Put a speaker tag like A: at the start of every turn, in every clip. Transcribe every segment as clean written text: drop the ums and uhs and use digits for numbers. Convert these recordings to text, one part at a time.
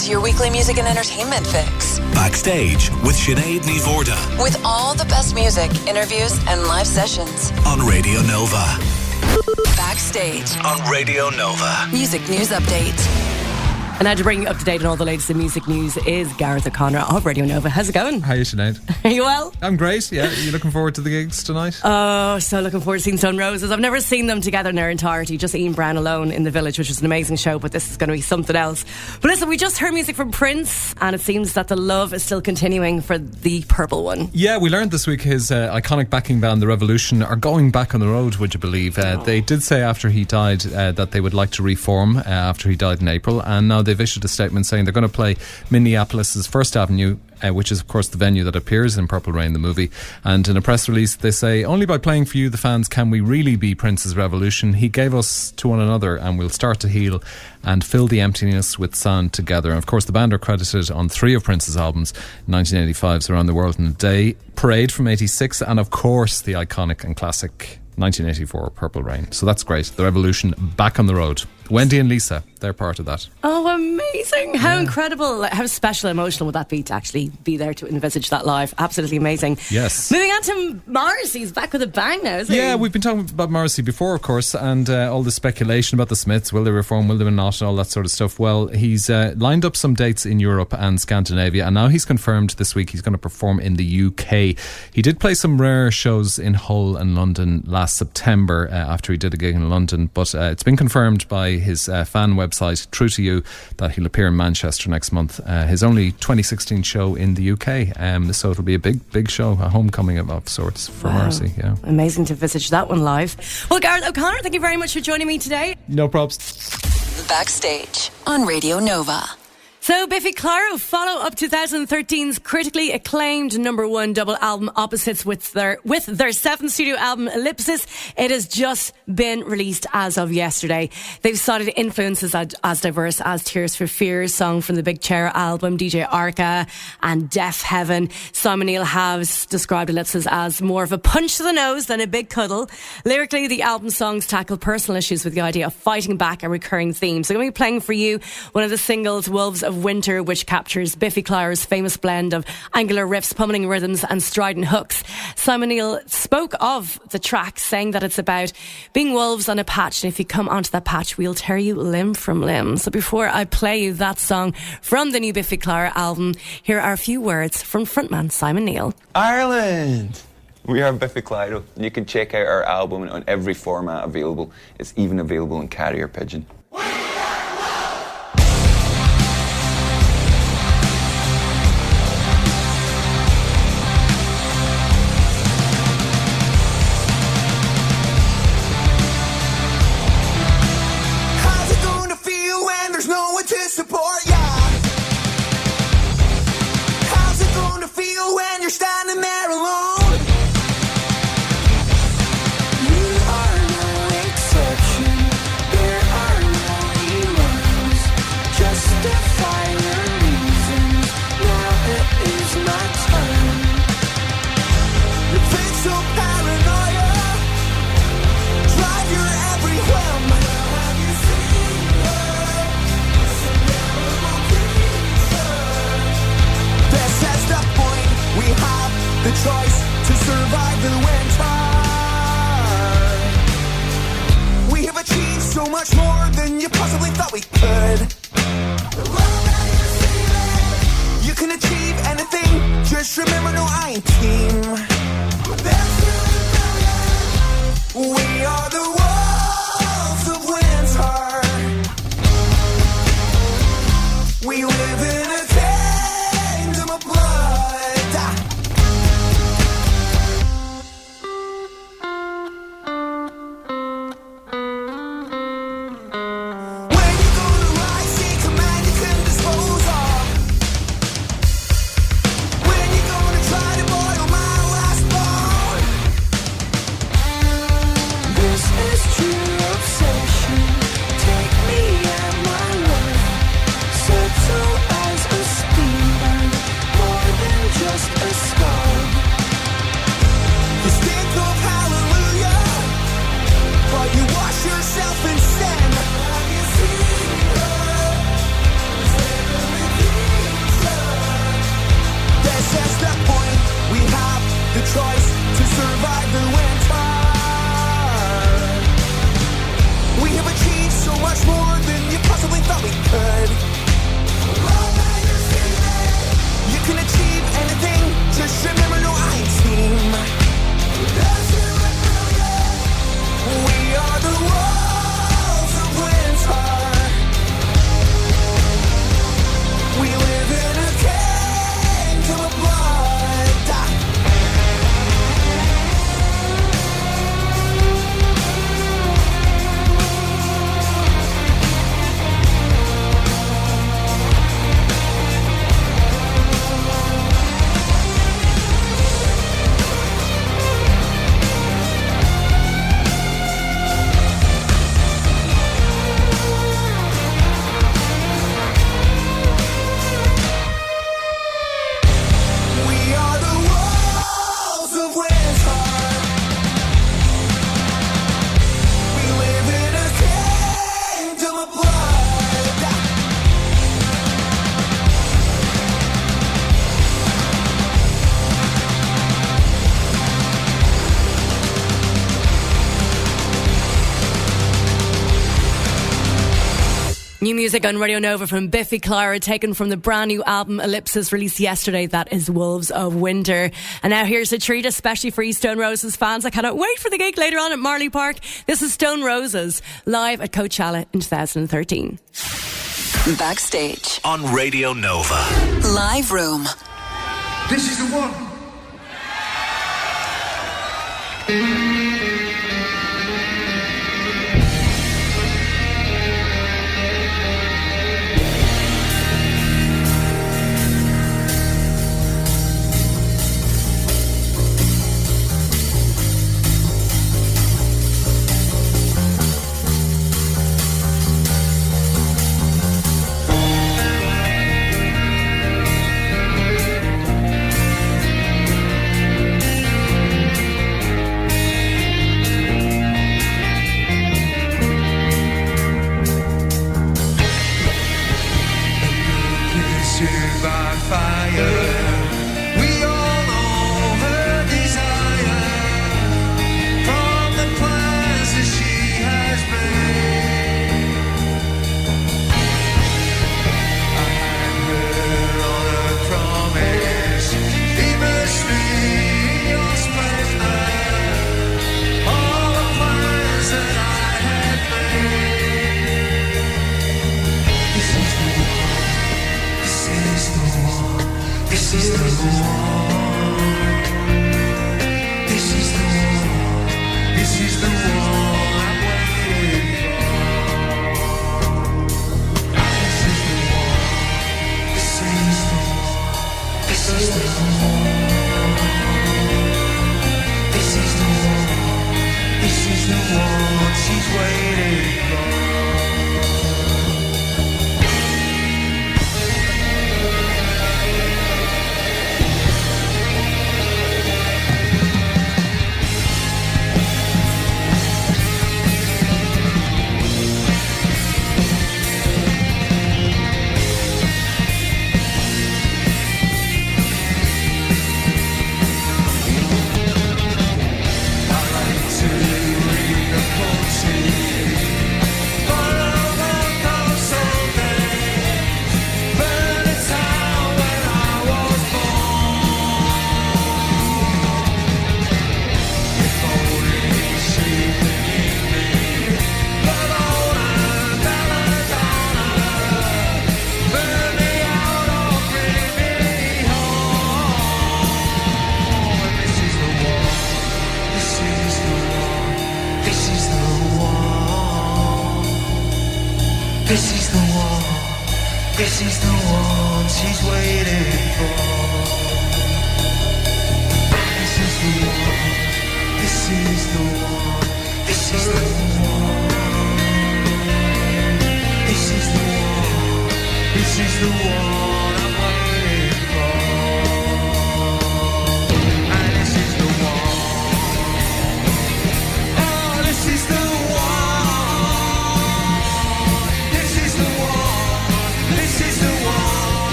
A: to your weekly music and entertainment fix.
B: Backstage with Sinéad Ní Mhórdha.
A: With all the best music, interviews, and live sessions.
B: On Radio Nova.
A: Backstage.
B: On Radio Nova.
A: Music news update.
C: And now to bring you up to date on all the latest in music news is Gareth O'Connor of Radio Nova. How's it going?
D: How are you, Sinead?
C: Are you well?
D: I'm great, yeah. Are you looking forward to the gigs tonight?
C: Oh, so looking forward to seeing Sun Roses. I've never seen them together in their entirety, just Ian Brown alone in the Village, which was an amazing show, but this is going to be something else. But listen, we just heard music from Prince, and it seems that the love is still continuing for the Purple One.
D: Yeah, we learned this week his iconic backing band, The Revolution, are going back on the road, would you believe? They did say after he died that they would like to reform after he died in April, and now they've issued a statement saying they're going to play Minneapolis's First Avenue, which is of course the venue that appears in Purple Rain, the movie. And in a press release they say, only by playing for you, the fans, can we really be Prince's Revolution. He gave us to one another, and we'll start to heal and fill the emptiness with sound together. And of course the band are credited on 3 of Prince's albums, 1985's Around the World in a Day, Parade from 86, and of course the iconic and classic 1984 Purple Rain. So that's great. The Revolution back on the road. Wendy and Lisa, they're part of that.
C: Oh, amazing. How incredible, how special and emotional would that be to actually be there to envisage that live? Absolutely amazing.
D: Yes.
C: Moving on to Morrissey. He's back with a bang now, isn't he?
D: Yeah, we've been talking about Morrissey before, of course, and all the speculation about the Smiths. Will they reform, will they not, and all that sort of stuff. Well, he's lined up some dates in Europe and Scandinavia, and now he's confirmed this week he's going to perform in the UK. He did play some rare shows in Hull and London last September after he did a gig in London, but it's been confirmed by his fan website, True to You, that he'll appear in Manchester next month. His only 2016 show in the UK, so it'll be a big show, a homecoming of sorts for Morrissey. Yeah,
C: amazing to envisage that one live. Well, Gareth O'Connor, thank you very much for joining me today.
D: No probs.
A: Backstage on Radio Nova.
C: So Biffy Clyro follow up 2013's critically acclaimed #1 double album Opposites with their 7th studio album Ellipsis. It has just been released as of yesterday. They've cited influences as diverse as Tears for Fears song from the Big Chair album, DJ Arca and Deaf Heaven. Simon Neil has described Ellipsis as more of a punch to the nose than a big cuddle. Lyrically, the album songs tackle personal issues with the idea of fighting back a recurring theme. So I'm going to be playing for you one of the singles, Wolves of Winter, which captures Biffy Clyro's famous blend of angular riffs, pummeling rhythms and strident hooks. Simon Neil spoke of the track, saying that it's about being wolves on a patch, and if you come onto that patch, we'll tear you limb from limb. So before I play you that song from the new Biffy Clyro album, here are a few words from frontman Simon Neil.
E: Ireland! We are Biffy Clyro, and you can check out our album on every format available. It's even available in carrier pigeon.
F: Support ya. How's it going to feel when you're standing there alone? You are no exception. There are no heroes. Justify your reasons. Now it is my turn. Your facial paranoia drive your every whim. Have you seen her? This is the point. We have the choice to survive the winter. We have achieved so much more than you possibly thought we could. You can achieve anything. Just remember, no, I ain't team. We are the wolves of winter. We live in a kingdom of blood. When you go to rise, see command you can dispose of. When you gonna try to boil my last bone. This is
C: New music on Radio Nova from Biffy Clyro, taken from the brand new album Ellipsis, released yesterday. That is Wolves of Winter. And now here's a treat, especially for you Stone Roses fans. I cannot wait for the gig later on at Marley Park. This is Stone Roses, live at Coachella in 2013.
A: Backstage
B: on Radio Nova.
A: Live Room.
F: This is the one.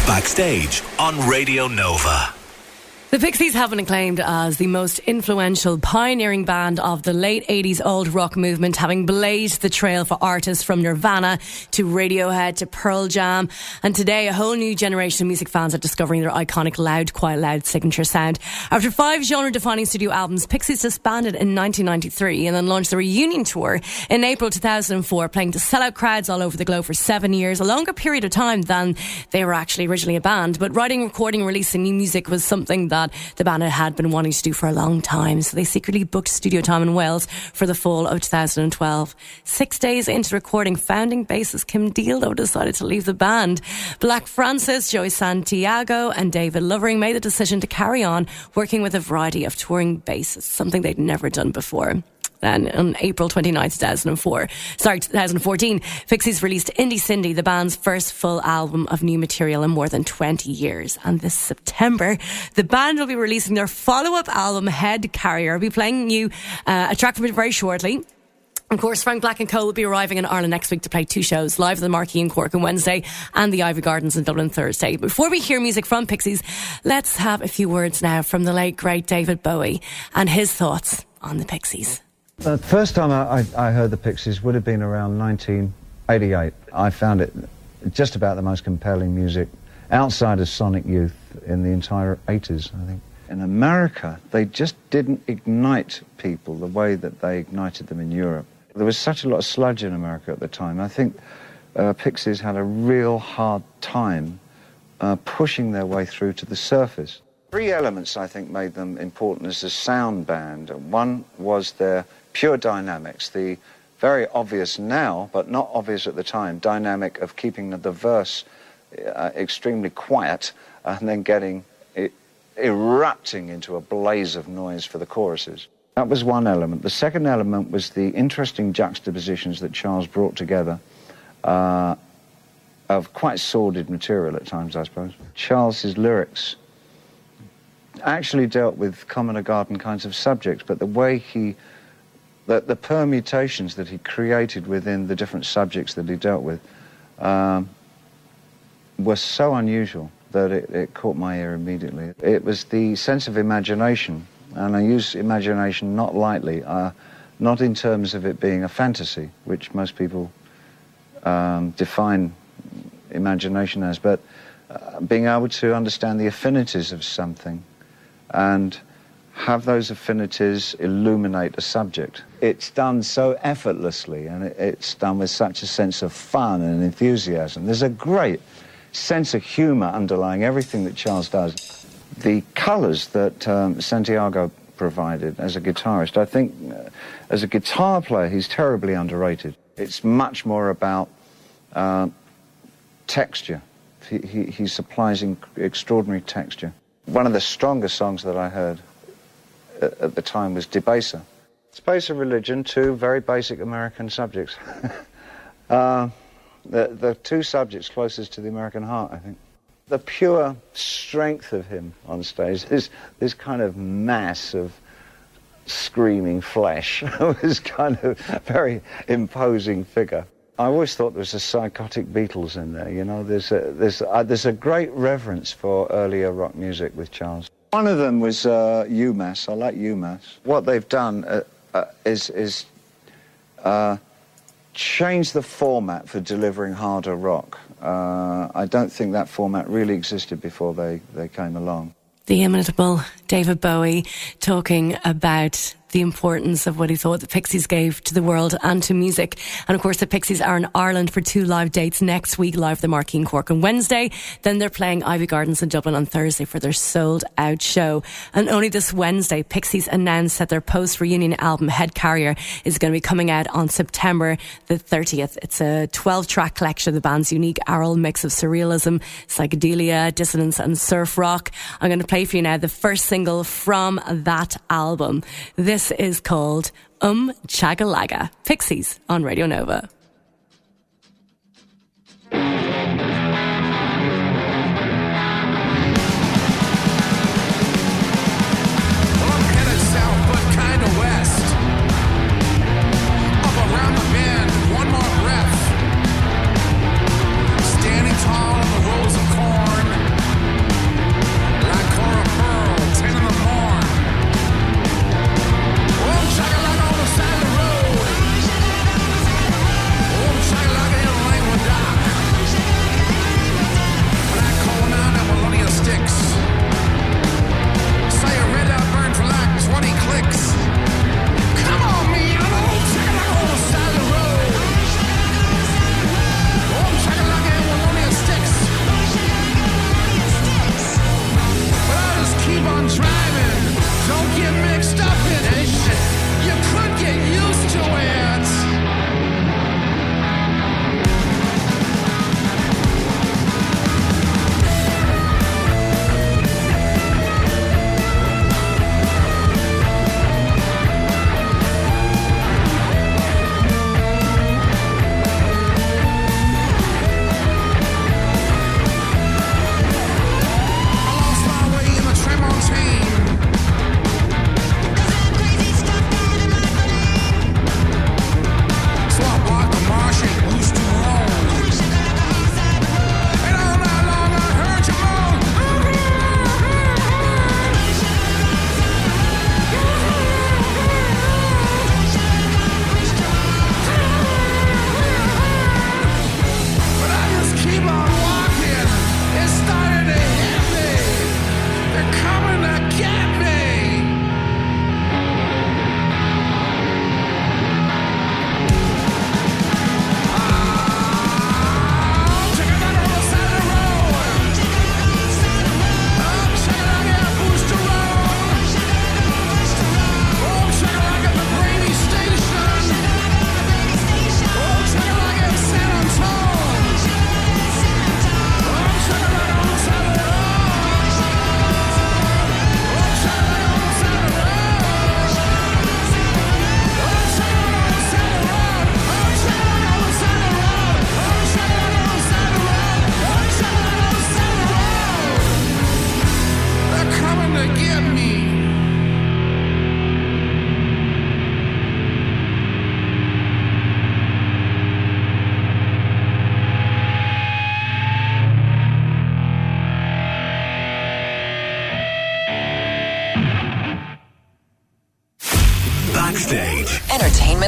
B: Backstage on Radio Nova.
C: The Pixies have been acclaimed as the most influential pioneering band of the late 80s old rock movement, having blazed the trail for artists from Nirvana to Radiohead to Pearl Jam. And today, a whole new generation of music fans are discovering their iconic Loud, Quiet, Loud signature sound. After 5 genre-defining studio albums, Pixies disbanded in 1993 and then launched the reunion tour in April 2004, playing to sellout crowds all over the globe for 7 years, a longer period of time than they were actually originally a band. But writing, recording, releasing new music was something that the band had been wanting to do for a long time, so they secretly booked studio time in Wales for the fall of 2012. 6 days into recording, founding bassist Kim Deal, though, decided to leave the band. Black Francis, Joey Santiago and David Lovering made the decision to carry on working with a variety of touring bassists, something they'd never done before. Then on April 29, 2014, Pixies released Indie Cindy, the band's first full album of new material in more than 20 years. And this September, the band will be releasing their follow-up album, Head Carrier. I'll be playing you a track from it very shortly. Of course, Frank Black & Co will be arriving in Ireland next week to play 2 shows, live at the Marquee in Cork on Wednesday and the Ivy Gardens in Dublin Thursday. Before we hear music from Pixies, let's have a few words now from the late, great David Bowie and his thoughts on the Pixies.
G: The first time I heard the Pixies would have been around 1988. I found it just about the most compelling music outside of Sonic Youth in the entire 80s, I think. In America, they just didn't ignite people the way that they ignited them in Europe. There was such a lot of sludge in America at the time. I think Pixies had a real hard time pushing their way through to the surface. 3 elements, I think, made them important as a sound band. One was their pure dynamics, the very obvious now, but not obvious at the time, dynamic of keeping the verse extremely quiet and then getting it erupting into a blaze of noise for the choruses. That was one element. The second element was the interesting juxtapositions that Charles brought together of quite sordid material at times, I suppose. Charles's lyrics actually dealt with common or garden kinds of subjects, but the way the permutations that he created within the different subjects that he dealt with were so unusual that it caught my ear immediately. It was the sense of imagination, and I use imagination not lightly, not in terms of it being a fantasy, which most people define imagination as, but being able to understand the affinities of something and have those affinities illuminate a subject. It's done so effortlessly, and it's done with such a sense of fun and enthusiasm. There's a great sense of humour underlying everything that Charles does. The colours that Santiago provided as a guitarist, I think as a guitar player, he's terribly underrated. It's much more about texture. He supplies extraordinary texture. One of the strongest songs that I heard at the time was Debaser. Space of Religion, 2 very basic American subjects. The 2 subjects closest to the American heart, I think. The pure strength of him on stage, this kind of mass of screaming flesh, was kind of a very imposing figure. I always thought there was a psychotic Beatles in there, you know. There's a great reverence for earlier rock music with Charles. One of them was UMass. I like UMass. What they've done is change the format for delivering harder rock. I don't think that format really existed before they came along.
C: The inimitable David Bowie talking about the importance of what he thought the Pixies gave to the world and to music. And of course, the Pixies are in Ireland for 2 live dates next week, live at the Marquee in Cork on Wednesday. Then they're playing Ivy Gardens in Dublin on Thursday for their sold-out show. And only this Wednesday, Pixies announced that their post-reunion album, Head Carrier, is going to be coming out on September the 30th. It's a 12-track collection of the band's unique aural mix of surrealism, psychedelia, dissonance and surf rock. I'm going to play for you now the first single from that album. This is called Chagalaga. Pixies on Radio Nova.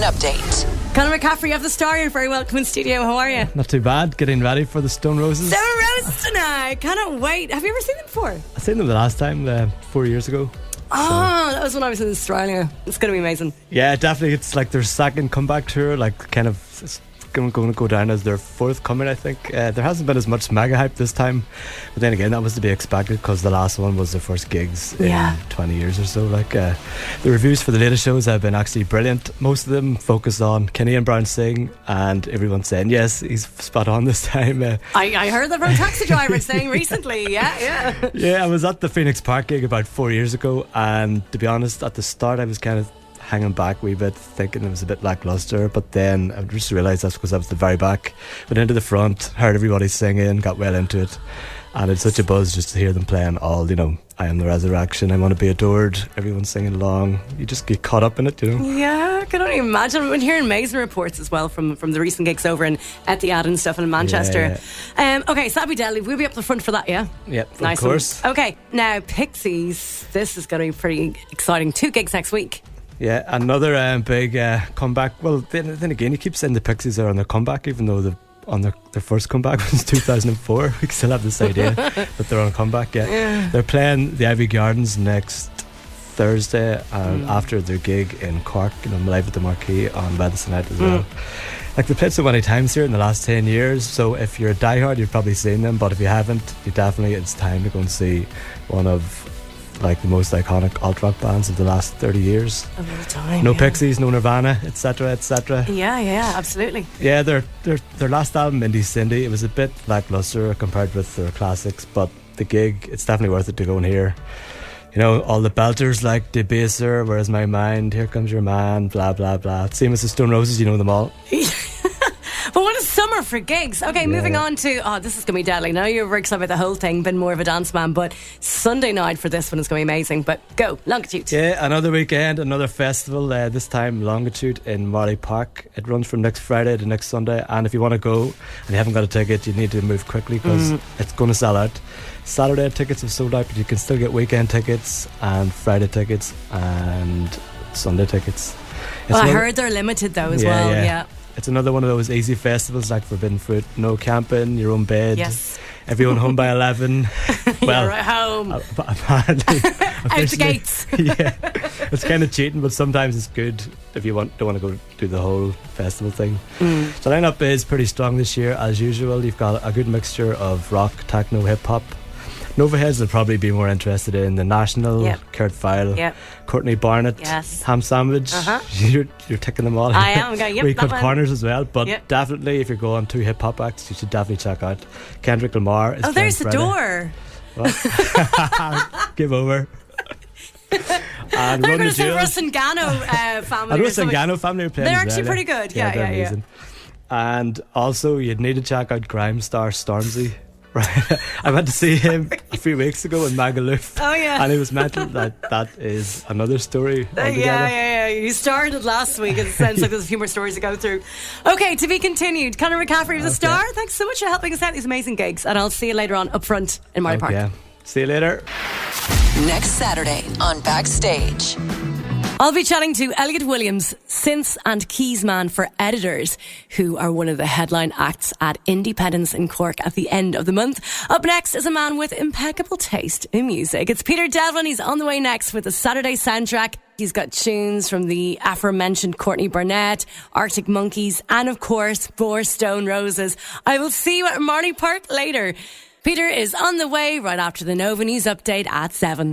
A: an update.
C: Conor McCaffrey of The Star, you're very welcome in studio. How are you?
H: Not too bad. Getting ready for the Stone Roses.
C: Stone Roses tonight. Cannot wait. Have you ever seen them before?
H: I seen them the last time, 4 years ago.
C: Oh, that was when I was in Australia. It's going to be amazing.
H: Yeah, definitely. It's like their second comeback tour, like kind of going to go down as their fourth coming, I think. There hasn't been as much mega hype this time, but then again, that was to be expected because the last one was their first gigs in 20 years or so. Like the reviews for the latest shows have been actually brilliant. Most of them focus on Kenny and Brown sing, and everyone's saying yes, he's spot on this time.
C: I heard that from a taxi driver saying recently.
H: Yeah, I was at the Phoenix Park gig about 4 years ago, and to be honest, at the start I was kind of hanging back a wee bit, thinking it was a bit lackluster, but then I just realised that's because I was at the very back. Went into the front, heard everybody singing, got well into it, and it's such a buzz just to hear them playing all, I Am the Resurrection, I Want to Be Adored, everyone's singing along. You just get caught up in it,
C: Yeah, I can only imagine. I've been hearing amazing reports as well from the recent gigs over in Etihad and stuff in Manchester. Okay, so that'll be deadly. We'll be up the front for that, yeah?
H: Yep,
C: nice
H: of course.
C: Okay, now Pixies, this is going to be pretty exciting. 2 gigs next week.
H: Yeah, another big comeback. Well, then again, you keep saying the Pixies are on their comeback, even though their first comeback was 2004. We still have this idea that they're on a comeback. Yeah. They're playing the Ivy Gardens next Thursday, and after their gig in Cork, live at the Marquee on Wednesday night as well. Like, they've played so many times here in the last 10 years, so if you're a diehard, you've probably seen them, but if you haven't, it's time to go and see one of the most iconic alt-rock bands of the last 30 years.
C: Of all time.
H: No Pixies, no Nirvana, etc, etc.
C: Yeah, absolutely.
H: Yeah, their last album, Indie Cindy, it was a bit lackluster compared with their classics, but the gig, it's definitely worth it to go and hear. All the belters like Debaser, Where's My Mind, Here Comes Your Man, blah blah blah. Same as the Stone Roses, you know them all.
C: But what a summer for gigs. Okay, moving on to, this is going to be deadly. Now you're very excited about the whole thing, been more of a dance man, but Sunday night for this one is going to be amazing. But go, Longitude.
H: Yeah, another weekend, another festival, this time Longitude in Marley Park. It runs from next Friday to next Sunday, and if you want to go and you haven't got a ticket, you need to move quickly because it's going to sell out. Saturday tickets have sold out, but you can still get weekend tickets and Friday tickets and Sunday tickets.
C: Well, I heard they're limited though as well. Yeah.
H: It's another one of those easy festivals like Forbidden Fruit. No camping, your own bed.
C: Yes.
H: Everyone home by 11. Well,
C: you're at home.
H: Apparently.
C: Out the gates.
H: Yeah. It's kind of cheating, but sometimes it's good if you don't want to go do the whole festival thing. The lineup is pretty strong this year, as usual. You've got a good mixture of rock, techno, hip hop. Nova Heads will probably be more interested in the National, Kurt Vile, Courtney Barnett, Ham Sandwich. You're ticking them all.
C: I am. Okay,
H: We cut corners as well, but definitely if you're going 2 hip hop acts, you should definitely check out Kendrick Lamar. Is
C: there's the
H: Friday.
C: door.
H: Give over. And
C: they're going to say Russ and Gano family.
H: And Russ and Gano family are playing.
C: They're actually pretty good. Yeah,
H: they're amazing. And also, you'd need to check out grime star Stormzy. Right, I went to see him a few weeks ago in Magaluf.
C: Oh yeah,
H: and he was mental. That is another story altogether.
C: Yeah. You started last week. It sounds like there's a few more stories to go through. Okay, to be continued. Conor McCaffrey of The Star. Thanks so much for helping us out these amazing gigs, and I'll see you later on up front in Marley Park.
H: Yeah, see you later.
A: Next Saturday on Backstage.
C: I'll be chatting to Elliot Williams, synths and keys man for Editors, who are one of the headline acts at Independence in Cork at the end of the month. Up next is a man with impeccable taste in music. It's Peter Devlin. He's on the way next with the Saturday soundtrack. He's got tunes from the aforementioned Courtney Barnett, Arctic Monkeys, and of course, more Stone Roses. I will see you at Marley Park later. Peter is on the way right after the Nova News update at 7.